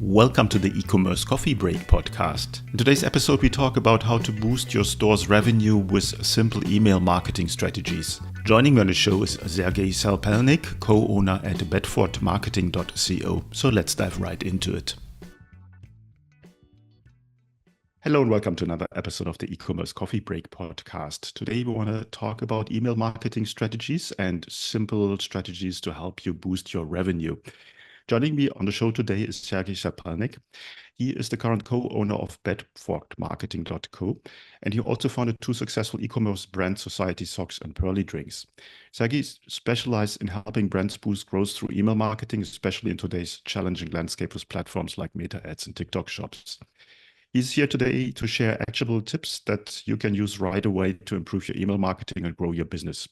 Welcome to the Ecommerce Coffee Break podcast. In today's episode, we talk about how to boost your store's revenue with simple email marketing strategies. Joining me on the show is Sergei Salpelnik, co-owner at Bedford marketing.co. So let's dive right into it. Hello and welcome to another episode of the Ecommerce Coffee Break podcast. Today we want to talk about email marketing strategies and simple strategies to help you boost your revenue. Joining me on the show today is Sergei Salpelnik. He is the current co-owner of Bedford marketing.co, and he also founded two successful e-commerce brands, Society Socks and Pearly Drinks. Sergei specialized in helping brands boost growth through email marketing, especially in today's challenging landscape with platforms like Meta Ads and TikTok Shops. He's here today to share actionable tips that you can use right away to improve your email marketing and grow your business.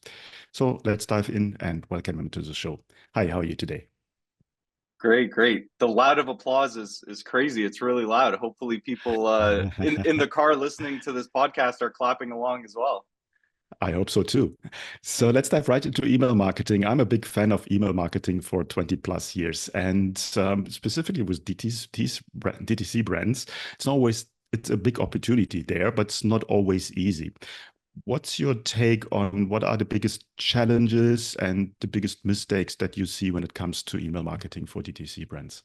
So let's dive in and welcome him to the show. Hi, how are you today? Great. The loud of applause is crazy. It's really loud. Hopefully people in the car listening to this podcast are clapping along as well. I hope so too. So let's dive right into email marketing. I'm a big fan of email marketing for 20 plus years, and specifically with DTC brands, it's a big opportunity there, but it's not always easy. What's your take on what are the biggest challenges and the biggest mistakes that you see when it comes to email marketing for DTC brands?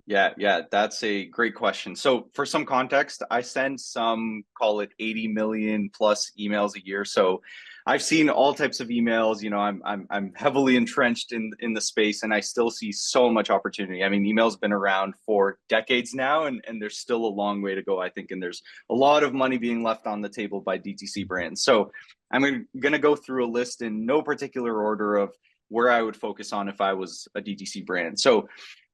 Yeah, that's a great question. So for some context, I send some, call it 80 million plus emails a year. So I've seen all types of emails. You know, I'm heavily entrenched in the space, and I still see so much opportunity. I mean, email's been around for decades now, and there's still a long way to go, I think. And there's a lot of money being left on the table by DTC brands. So I'm going to go through a list in no particular order of where I would focus on if I was a DTC brand. So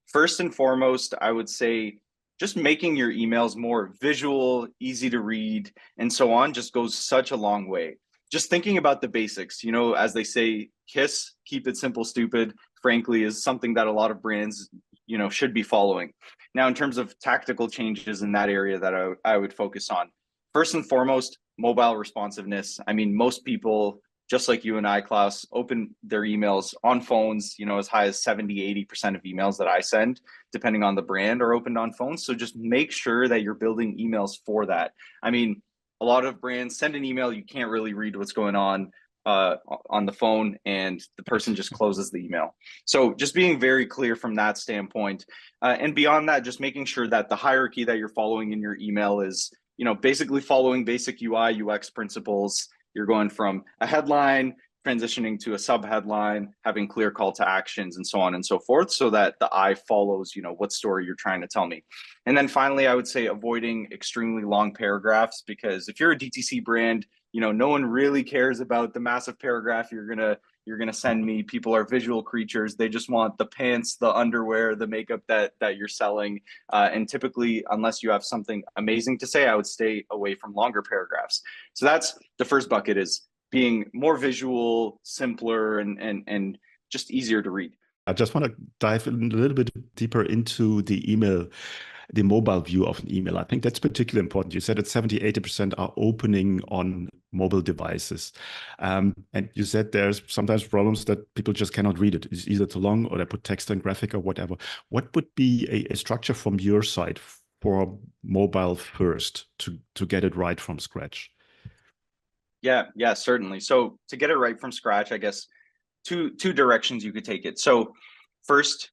first and foremost, I would say just making your emails more visual, easy to read, and so on just goes such a long way. Just thinking about the basics, you know, as they say, KISS, keep it simple, stupid, frankly, is something that a lot of brands, you know, should be following. Now, in terms of tactical changes in that area that I would focus on, first and foremost, mobile responsiveness. I mean, most people, just like you and I, Klaus, open their emails on phones, you know, as high as 70, 80% of emails that I send, depending on the brand, are opened on phones. So just make sure that you're building emails for that. I mean, a lot of brands send an email, you can't really read what's going on the phone, and the person just closes the email. So just being very clear from that standpoint. And beyond that, just making sure that the hierarchy that you're following in your email is, you know, basically following basic UI, UX principles. You're going from a headline, transitioning to a sub-headline, having clear call to actions, and so on and so forth, so that the eye follows, you know, what story you're trying to tell me. And then finally, I would say avoiding extremely long paragraphs, because if you're a DTC brand, you know, no one really cares about the massive paragraph you're gonna send me. People are visual creatures. They just want the pants, the underwear, the makeup that you're selling. And typically, unless you have something amazing to say, I would stay away from longer paragraphs. So that's the first bucket, is being more visual, simpler, and just easier to read. I just want to dive in a little bit deeper into the mobile view of an email. I think that's particularly important. You said that 70, 80% are opening on mobile devices. And you said there's sometimes problems that people just cannot read it. It's either too long or they put text and graphic or whatever. What would be a structure from your side for mobile first to get it right from scratch? Yeah, certainly. So to get it right from scratch, I guess two directions you could take it. So first,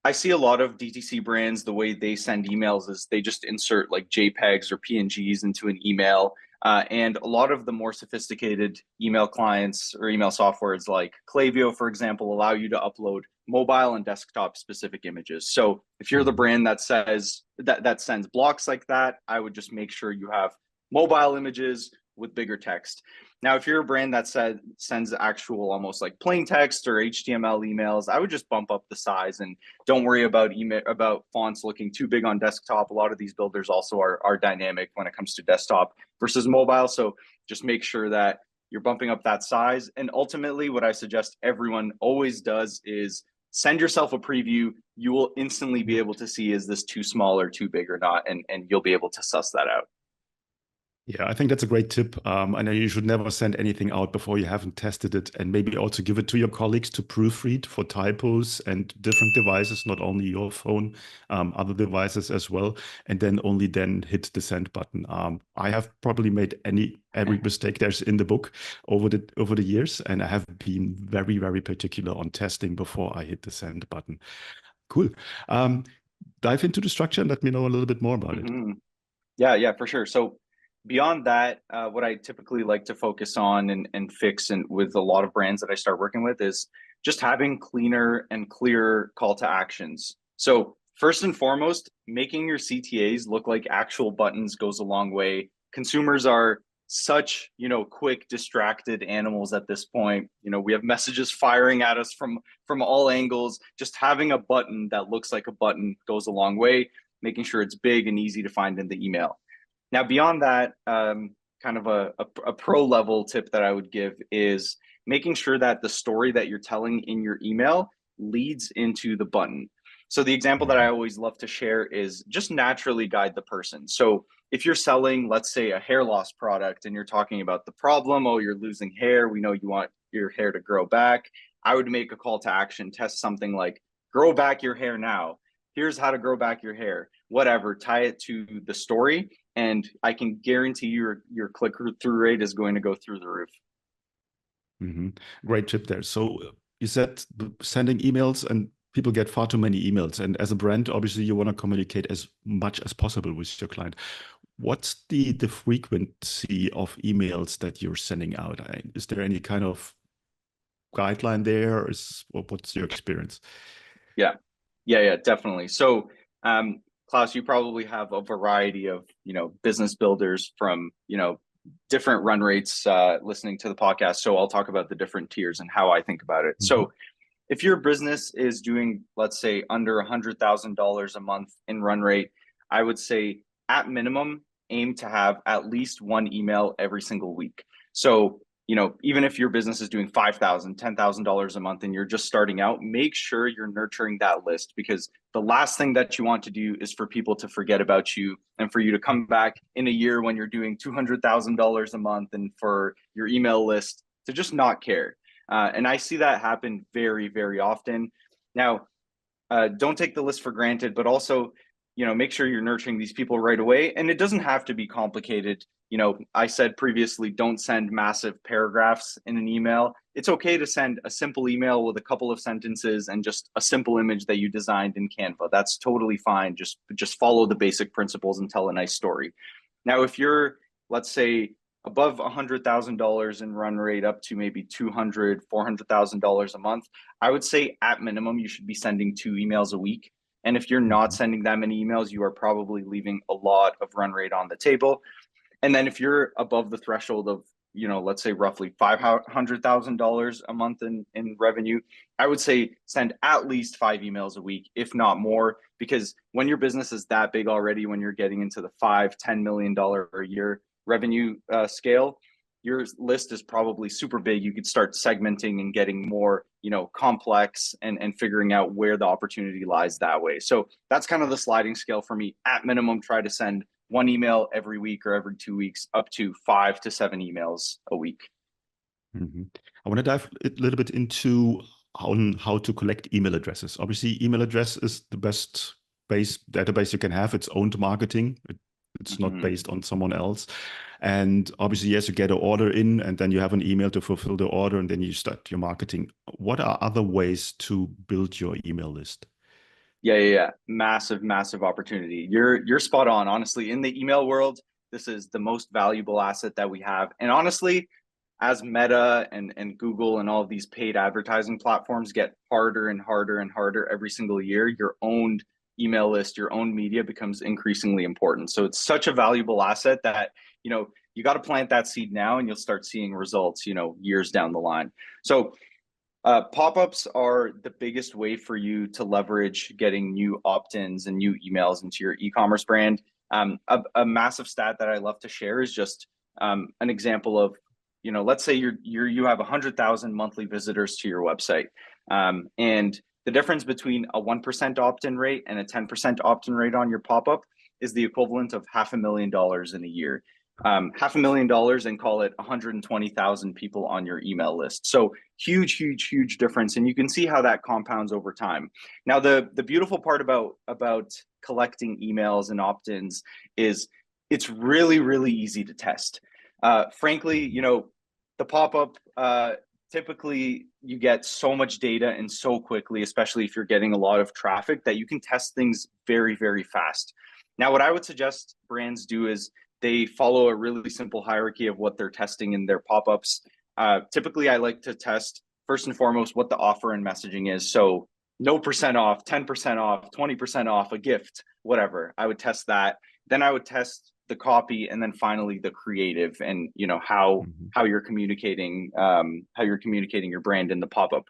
I see a lot of DTC brands, the way they send emails is they just insert like JPEGs or PNGs into an email. And a lot of the more sophisticated email clients or email softwares like Klaviyo, for example, allow you to upload mobile and desktop specific images. So if you're the brand that says that sends blocks like that, I would just make sure you have mobile images with bigger text. Now, if you're a brand that sends actual almost like plain text or HTML emails, I would just bump up the size and don't worry about fonts looking too big on desktop. A lot of these builders also are dynamic when it comes to desktop versus mobile. So just make sure that you're bumping up that size. And ultimately, what I suggest everyone always does is send yourself a preview. You will instantly be able to see, is this too small or too big or not? And you'll be able to suss that out. Yeah, I think that's a great tip. I know you should never send anything out before you haven't tested it, and maybe also give it to your colleagues to proofread for typos and different devices, not only your phone, other devices as well, and then only then hit the send button. I have probably made every mistake there's in the book over the years, and I have been very, very particular on testing before I hit the send button. Cool. Um, Dive into the structure and let me know a little bit more about it. Mhm. Yeah, for sure. So beyond that, what I typically like to focus on and fix and with a lot of brands that I start working with is just having cleaner and clearer call to actions. So first and foremost, making your CTAs look like actual buttons goes a long way. Consumers are such, quick, distracted animals at this point. We have messages firing at us from all angles. Just having a button that looks like a button goes a long way, making sure it's big and easy to find in the email. Now, beyond that, kind of a pro level tip that I would give is making sure that the story that you're telling in your email leads into the button. So, the example that I Mhm. always love to share is just naturally guide the person. So, if you're selling, let's say, a hair loss product and you're talking about the problem, oh, you're losing hair, we know you want your hair to grow back. I would make a call to action, test something like grow back your hair now. Here's how to grow back your hair, whatever, tie it to the story, and I can guarantee your click through rate is going to go through the roof. Mhm. Great tip there. So you said sending emails and people get far too many emails. And as a brand, obviously you want to communicate as much as possible with your client. What's the frequency of emails that you're sending out? Is there any kind of guideline there? What's your experience? Yeah, yeah, definitely. So, Klaus, you probably have a variety of business builders from different run rates listening to the podcast. So I'll talk about the different tiers and how I think about it. Mhm. So if your business is doing, let's say, under $100,000 a month in run rate, I would say at minimum, aim to have at least one email every single week. So, even if your business is doing $5,000, $10,000 a month and you're just starting out, make sure you're nurturing that list, because the last thing that you want to do is for people to forget about you and for you to come back in a year when you're doing $200,000 a month and for your email list to just not care. And I see that happen very, very often. Now, don't take the list for granted, but also, make sure you're nurturing these people right away. And it doesn't have to be complicated. I said previously, don't send massive paragraphs in an email. It's okay to send a simple email with a couple of sentences and just a simple image that you designed in Canva. That's totally fine. Just follow the basic principles and tell a nice story. Now, if you're, let's say, above $100,000 in run rate up to maybe $400,000 a month, I would say at minimum, you should be sending 2 emails a week. And if you're not Mhm. sending that many emails, you are probably leaving a lot of run rate on the table. And then if you're above the threshold of, let's say roughly $500,000 a month in revenue, I would say send at least 5 emails a week, if not more, because when your business is that big already, when you're getting into the $5-10 million a year revenue scale, your list is probably super big. You could start segmenting and getting more, complex and figuring out where the opportunity lies that way. So that's kind of the sliding scale for me. At minimum, try to send one email every week or every 2 weeks, up to 5 to 7 emails a week. Mhm. I want to dive a little bit into how to collect email addresses. Obviously, email address is the best base database you can have. It's owned marketing. It's not Mm-hmm. based on someone else. And obviously, yes, you get an order in, and then you have an email to fulfill the order, and then you start your marketing. What are other ways to build your email list? Yeah. Massive, massive opportunity. You're spot on. Honestly, in the email world, this is the most valuable asset that we have. And honestly, as Meta and Google and all of these paid advertising platforms get harder and harder and harder every single year, your own email list, your own media becomes increasingly important. So it's such a valuable asset that, you got to plant that seed now and you'll start seeing results, years down the line. So pop-ups are the biggest way for you to leverage getting new opt-ins and new emails into your e-commerce brand. A massive stat that I love to share is just an example of, let's say you have 100,000 monthly visitors to your website, and the difference between a 1% opt-in rate and a 10% opt-in rate on your pop-up is the equivalent of $500,000 in a year. $500,000 and call it 120,000 people on your email list. So huge, huge, huge difference. And you can see how that compounds over time. Now, the beautiful part about collecting emails and opt-ins is it's really, really easy to test. Frankly, the pop-up, typically you get so much data and so quickly, especially if you're getting a lot of traffic, that you can test things very, very fast. Now, what I would suggest brands do is they follow a really simple hierarchy of what they're testing in their pop-ups. Typically, I like to test first and foremost what the offer and messaging is. So no percent off, 10% off, 20% off, a gift, whatever. I would test that. Then I would test the copy, and then finally the creative, and how you're communicating your brand in the pop-up.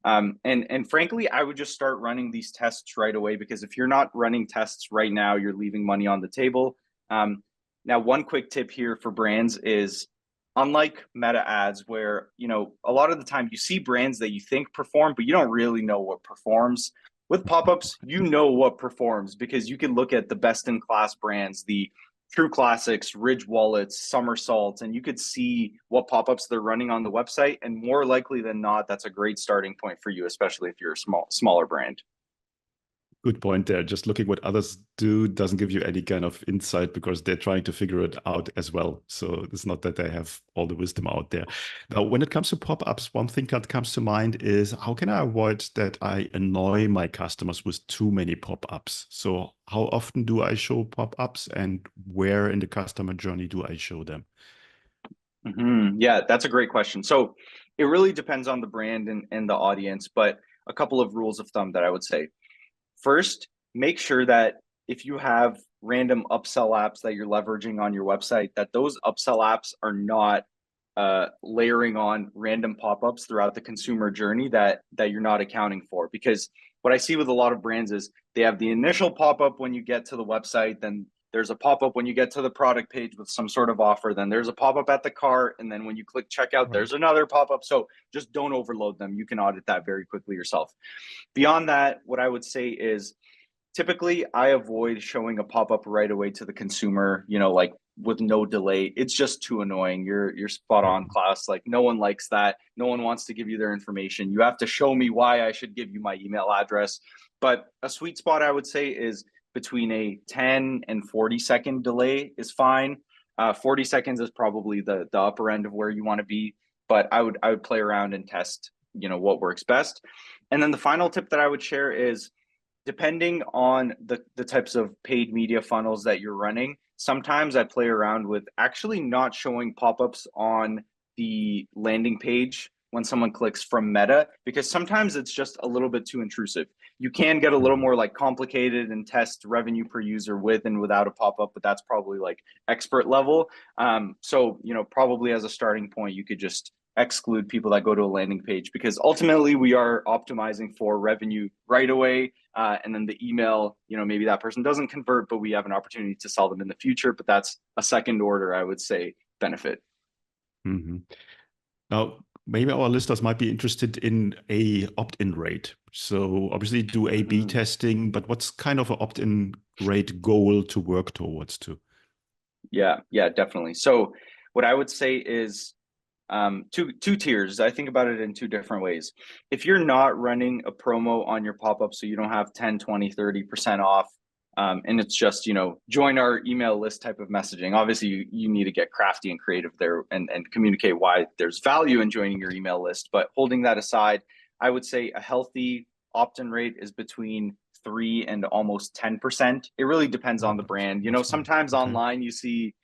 And frankly, I would just start running these tests right away, because if you're not running tests right now, you're leaving money on the table. Now, one quick tip here for brands is, unlike meta ads, where a lot of the time you see brands that you think perform, but you don't really know what performs. With pop-ups, you know what performs, because you can look at the best-in-class brands, the True Classics, Ridge Wallets, Somersaults, and you could see what pop-ups they're running on the website. And more likely than not, that's a great starting point for you, especially if you're a smaller brand. Good point there. Just looking what others do doesn't give you any kind of insight, because they're trying to figure it out as well. So it's not that they have all the wisdom out there. Now, when it comes to pop-ups, one thing that comes to mind is, how can I avoid that I annoy my customers with too many pop-ups? So how often do I show pop-ups, and where in the customer journey do I show them? Yeah, that's a great question. So it really depends on the brand and the audience, but a couple of rules of thumb that I would say. First, make sure that if you have random upsell apps that you're leveraging on your website, that those upsell apps are not layering on random pop-ups throughout the consumer journey that you're not accounting for. Because what I see with a lot of brands is they have the initial pop-up when you get to the website, then there's a pop-up when you get to the product page with some sort of offer, then there's a pop-up at the cart, and then when you click checkout, there's another pop-up. So just don't overload them. You can audit that very quickly yourself. Beyond that, what I would say is, typically I avoid showing a pop-up right away to the consumer, like with no delay. It's just too annoying. You're spot on, Klaus. Like, no one likes that. No one wants to give you their information. You have to show me why I should give you my email address. But a sweet spot, I would say, is between a 10 and 40-second delay is fine. 40 seconds is probably the upper end of where you want to be, but I would play around and test, what works best. And then the final tip that I would share is, depending on the types of paid media funnels that you're running, sometimes I play around with actually not showing pop-ups on the landing page when someone clicks from Meta, because sometimes it's just a little bit too intrusive. You can get a little more complicated and test revenue per user with and without a pop-up, but that's probably expert level. So, probably as a starting point, you could just exclude people that go to a landing page, because ultimately we are optimizing for revenue right away. And then the email, maybe that person doesn't convert, but we have an opportunity to sell them in the future. But that's a second order, I would say, benefit. Now, maybe our listeners might be interested in a opt-in rate. So obviously do A/B testing, but what's kind of an opt-in rate goal to work towards too? Yeah, definitely. So what I would say is, two tiers. I think about it in two different ways. If you're not running a promo on your pop-up, so you don't have 10, 20, 30% off, and it's just, join our email list type of messaging. Obviously, you need to get crafty and creative there and communicate why there's value in joining your email list. But holding that aside, I would say a healthy opt-in rate is between 3 and almost 10%. It really depends on the brand. Sometimes online you see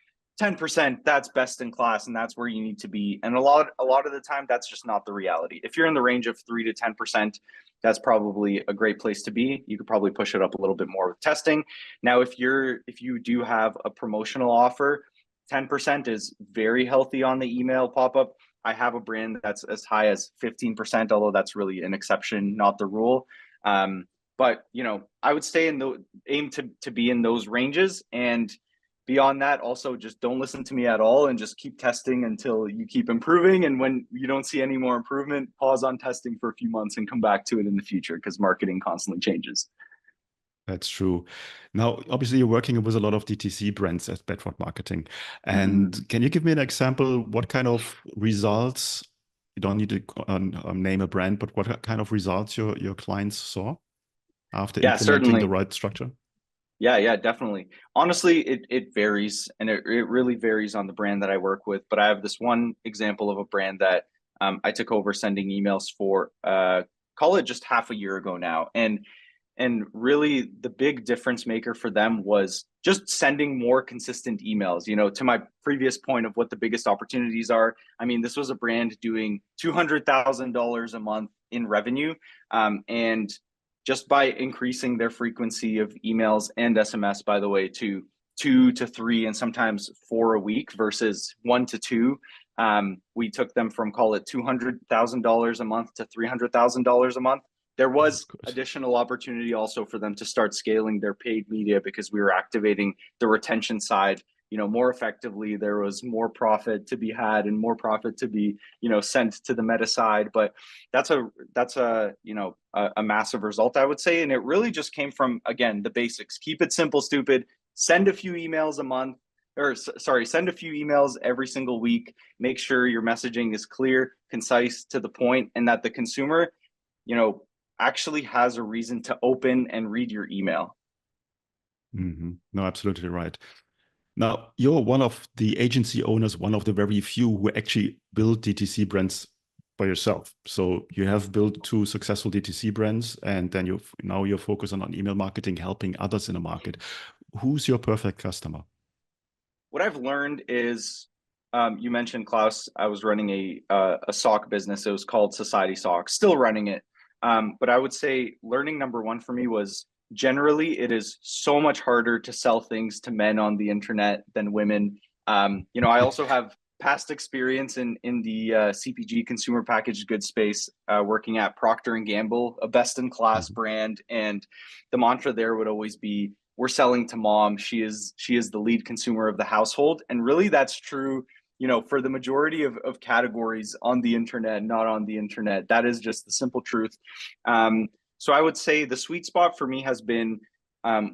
10%, that's best in class, and that's where you need to be. And a lot of the time, that's just not the reality. If you're in the range of 3 to 10%, that's probably a great place to be. You could probably push it up a little bit more with testing. Now, if you do have a promotional offer, 10% is very healthy on the email pop-up. I have a brand that's as high as 15%, although that's really an exception, not the rule. But I would stay aim to be in those ranges. And beyond that, also just don't listen to me at all and just keep testing until you keep improving. And when you don't see any more improvement, pause on testing for a few months and come back to it in the future, because marketing constantly changes. That's true. Now, obviously, you're working with a lot of DTC brands at Bedford Marketing. And Mhm. can you give me an example? What kind of results, you don't need to name a brand, but what kind of results your clients saw after Yeah, implementing the certainly. right structure? Yeah, yeah, definitely. Honestly, it varies, and it really varies on the brand that I work with. But I have this one example of a brand that I took over sending emails for, call it just half a year ago now, and really the big difference maker for them was just sending more consistent emails. You know, to my previous point of what the biggest opportunities are. I mean, this was a brand doing $200,000 a month in revenue, and just by increasing their frequency of emails and SMS, by the way, to 2 to 3 and sometimes 4 a week versus 1 to 2, we took them from, call it, $200,000 a month to $300,000 a month. There That's was good. additional opportunity also for them to start scaling their paid media because we were activating the retention side, you know, more effectively. There was more profit to be had and more profit to be, you know, sent to the meta side. But that's a you know, a massive result, I would say. And it really just came from, again, the basics. Keep it simple, stupid. Send a few emails a month, or sorry, send a few emails every single week. Make sure your messaging is clear, concise, to the point, and that the consumer, you know, actually has a reason to open and read your email. No, absolutely right. Now, you're one of the agency owners, one of the very few who actually build DTC brands by yourself. So you have built two successful DTC brands, and then now you're focusing on email marketing, helping others in the market. Who's your perfect customer? What I've learned is, you mentioned, Klaus, I was running a sock business. It was called Society Socks, still running it. But I would say learning number one for me was, generally it is so much harder to sell things to men on the internet than women. You know, I also have past experience in the CPG, consumer packaged goods space, working at Procter and Gamble, a best in class Mhm. brand, and the mantra there would always be, we're selling to mom. She is the lead consumer of the household. And really that's true, you know, for the majority of categories on the internet, not on the internet. That is just the simple truth. So I would say the sweet spot for me has been,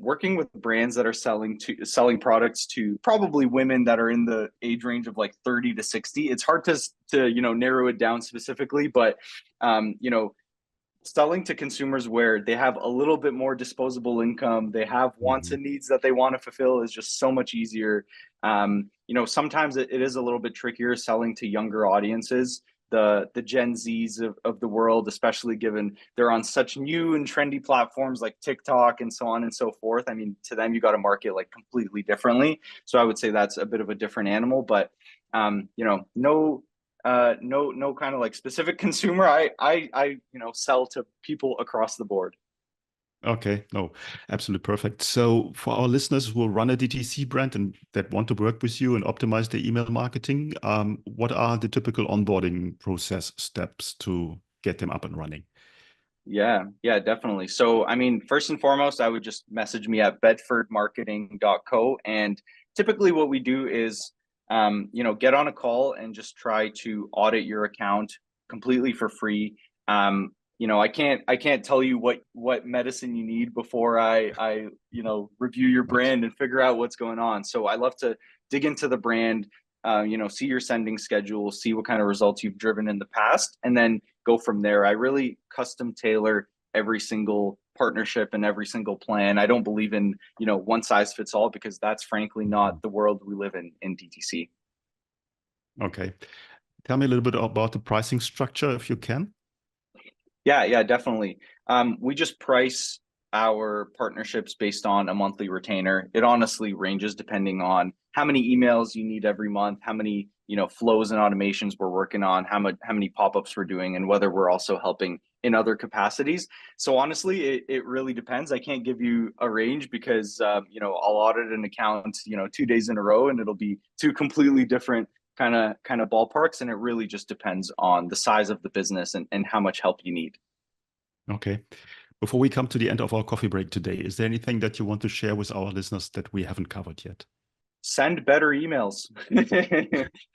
working with brands that are selling products to probably women that are in the age range of like 30 to 60. It's hard to you know, narrow it down specifically, but you know, selling to consumers where they have a little bit more disposable income, they have wants Mhm. and needs that they want to fulfill, is just so much easier. You know, sometimes it is a little bit trickier selling to younger audiences, the Gen Zs of the world, especially given they're on such new and trendy platforms like TikTok and so on and so forth. I mean, to them, you got to market like completely differently. So I would say that's a bit of a different animal, but you know, no kind of like specific consumer. I you know, sell to people across the board. Okay, no, absolutely perfect. So for our listeners who run a DTC brand and that want to work with you and optimize their email marketing, what are the typical onboarding process steps to get them up and running? Yeah, yeah, definitely. So I mean, first and foremost, I would just message me at bedfordmarketing.co. And typically what we do is, you know, get on a call and just try to audit your account completely for free. You know, I can't tell you what medicine you need before I you know, review your Right. brand and figure out what's going on. So I love to dig into the brand, you know, see your sending schedule, see what kind of results you've driven in the past, and then go from there. I really custom tailor every single partnership and every single plan. I don't believe in, you know, one size fits all, because that's frankly Mhm. not the world we live in DTC. Okay. Tell me a little bit about the pricing structure if you can. Yeah, yeah, definitely. We just price our partnerships based on a monthly retainer. It honestly ranges depending on how many emails you need every month, how many, you know, flows and automations we're working on, how many pop-ups we're doing, and whether we're also helping in other capacities. So honestly, it really depends. I can't give you a range because you know, I'll audit an account, you know, 2 days in a row, and it'll be two completely different kind of ballparks, and it really just depends on the size of the business and how much help you need. Okay. Before we come to the end of our coffee break today, is there anything that you want to share with our listeners that we haven't covered yet? Send better emails.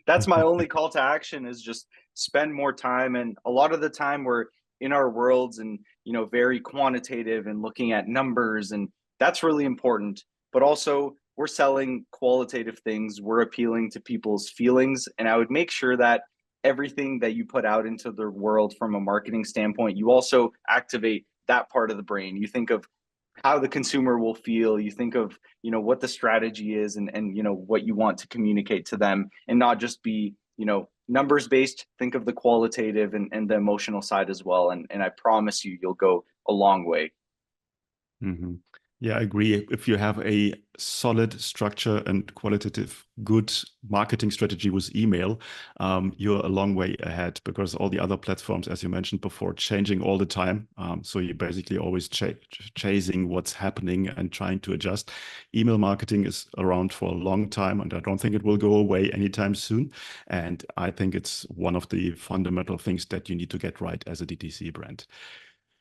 That's my only call to action, is just spend more time. And a lot of the time we're in our worlds and, you know, very quantitative and looking at numbers and That's really important. But also, we're selling qualitative things. We're appealing to people's feelings. And I would make sure that everything that you put out into the world from a marketing standpoint, you also activate that part of the brain. You think of how the consumer will feel. You think of, what the strategy is, and what you want to communicate to them, and not just be, numbers based. Think of the qualitative and the emotional side as well. And I promise you, you'll go a long way. Mhm. Yeah, I agree. If you have a solid structure and qualitative good marketing strategy with email, you're a long way ahead, because all the other platforms, as you mentioned before, changing all the time. So you're basically always chasing what's happening and trying to adjust. Email marketing is around for a long time, and I don't think it will go away anytime soon. And I think it's one of the fundamental things that you need to get right as a DTC brand.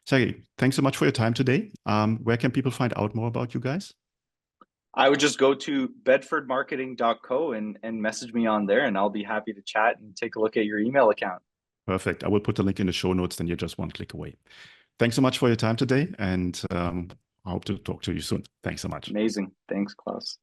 Sergei, thanks so much for your time today. Where can people find out more about you guys? I would just go to bedfordmarketing.co and message me on there, and I'll be happy to chat and take a look at your email account. Perfect. I will put the link in the show notes, then you're just one click away. Thanks so much for your time today, and I hope to talk to you soon. Thanks so much. Amazing. Thanks, Klaus.